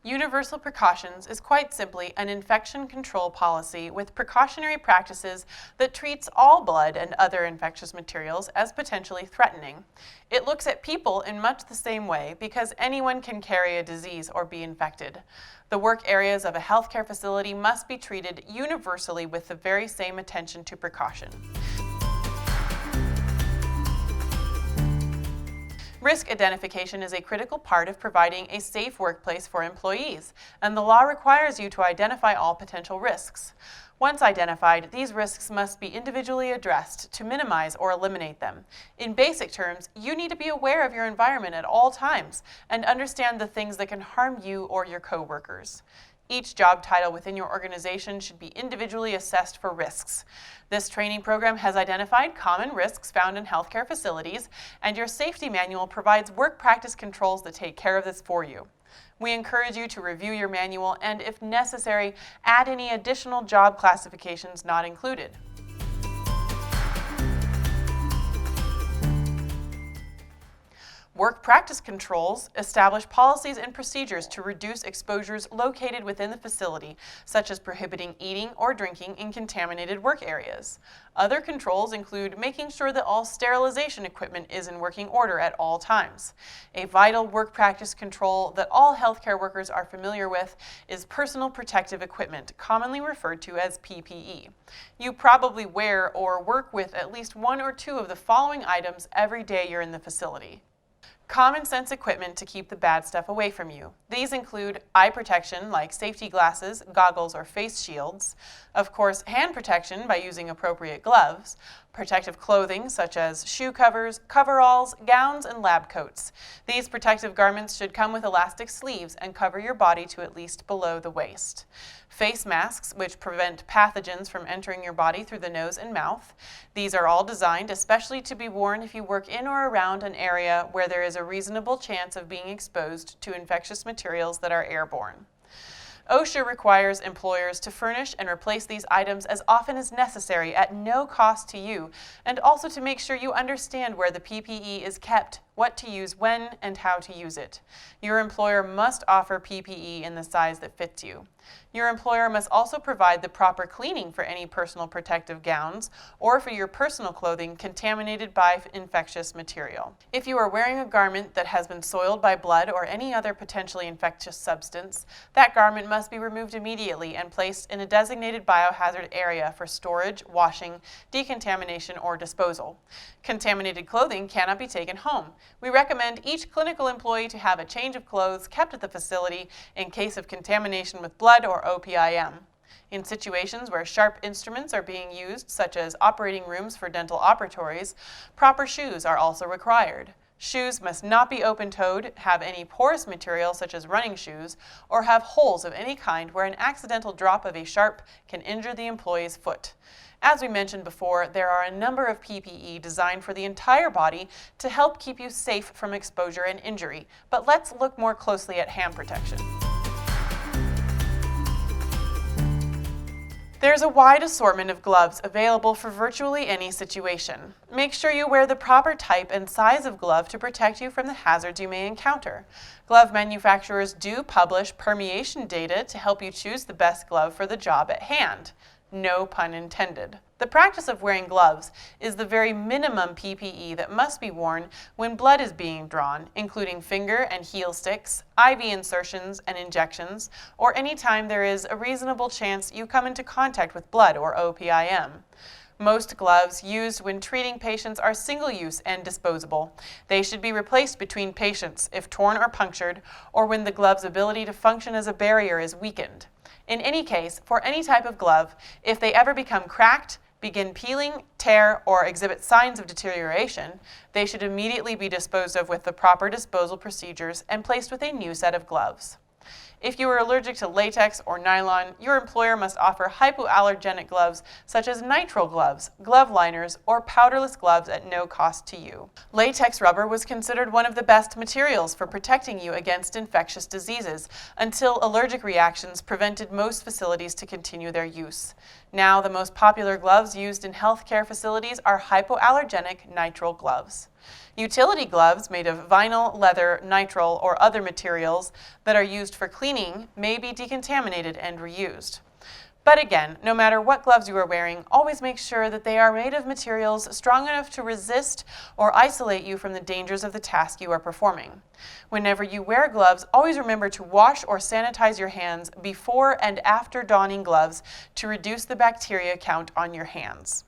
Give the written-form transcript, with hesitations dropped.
Universal Precautions is quite simply an infection control policy with precautionary practices that treats all blood and other infectious materials as potentially threatening. It looks at people in much the same way because anyone can carry a disease or be infected. The work areas of a healthcare facility must be treated universally with the very same attention to precaution. Risk identification is a critical part of providing a safe workplace for employees, and the law requires you to identify all potential risks. Once identified, these risks must be individually addressed to minimize or eliminate them. In basic terms, you need to be aware of your environment at all times and understand the things that can harm you or your coworkers. Each job title within your organization should be individually assessed for risks. This training program has identified common risks found in healthcare facilities, and your safety manual provides work practice controls that take care of this for you. We encourage you to review your manual and, if necessary, add any additional job classifications not included. Work practice controls establish policies and procedures to reduce exposures located within the facility, such as prohibiting eating or drinking in contaminated work areas. Other controls include making sure that all sterilization equipment is in working order at all times. A vital work practice control that all healthcare workers are familiar with is personal protective equipment, commonly referred to as PPE. You probably wear or work with at least one or two of the following items every day you're in the facility. Common sense equipment to keep the bad stuff away from you. These include eye protection like safety glasses, goggles, or face shields. Of course, hand protection by using appropriate gloves. Protective clothing such as shoe covers, coveralls, gowns, and lab coats. These protective garments should come with elastic sleeves and cover your body to at least below the waist. Face masks, which prevent pathogens from entering your body through the nose and mouth. These are all designed especially to be worn if you work in or around an area where there is a reasonable chance of being exposed to infectious materials that are airborne. OSHA requires employers to furnish and replace these items as often as necessary at no cost to you, and also to make sure you understand where the PPE is kept, what to use when, and how to use it. Your employer must offer PPE in the size that fits you. Your employer must also provide the proper cleaning for any personal protective gowns or for your personal clothing contaminated by infectious material. If you are wearing a garment that has been soiled by blood or any other potentially infectious substance, that garment must be removed immediately and placed in a designated biohazard area for storage, washing, decontamination, or disposal. Contaminated clothing cannot be taken home. We recommend each clinical employee to have a change of clothes kept at the facility in case of contamination with blood or OPIM. In situations where sharp instruments are being used, such as operating rooms for dental operatories, proper shoes are also required. Shoes must not be open-toed, have any porous material such as running shoes, or have holes of any kind where an accidental drop of a sharp can injure the employee's foot. As we mentioned before, there are a number of PPE designed for the entire body to help keep you safe from exposure and injury, but let's look more closely at hand protection. There's a wide assortment of gloves available for virtually any situation. Make sure you wear the proper type and size of glove to protect you from the hazards you may encounter. Glove manufacturers do publish permeation data to help you choose the best glove for the job at hand. No pun intended. The practice of wearing gloves is the very minimum PPE that must be worn when blood is being drawn, including finger and heel sticks, IV insertions and injections, or any time there is a reasonable chance you come into contact with blood or OPIM. Most gloves used when treating patients are single-use and disposable. They should be replaced between patients if torn or punctured, or when the glove's ability to function as a barrier is weakened. In any case, for any type of glove, if they ever become cracked, begin peeling, tear, or exhibit signs of deterioration, they should immediately be disposed of with the proper disposal procedures and placed with a new set of gloves. If you are allergic to latex or nylon, your employer must offer hypoallergenic gloves such as nitrile gloves, glove liners, or powderless gloves at no cost to you. Latex rubber was considered one of the best materials for protecting you against infectious diseases until allergic reactions prevented most facilities to continue their use. Now, the most popular gloves used in healthcare facilities are hypoallergenic nitrile gloves. Utility gloves made of vinyl, leather, nitrile, or other materials that are used for cleaning may be decontaminated and reused. But again, no matter what gloves you are wearing, always make sure that they are made of materials strong enough to resist or isolate you from the dangers of the task you are performing. Whenever you wear gloves, always remember to wash or sanitize your hands before and after donning gloves to reduce the bacteria count on your hands.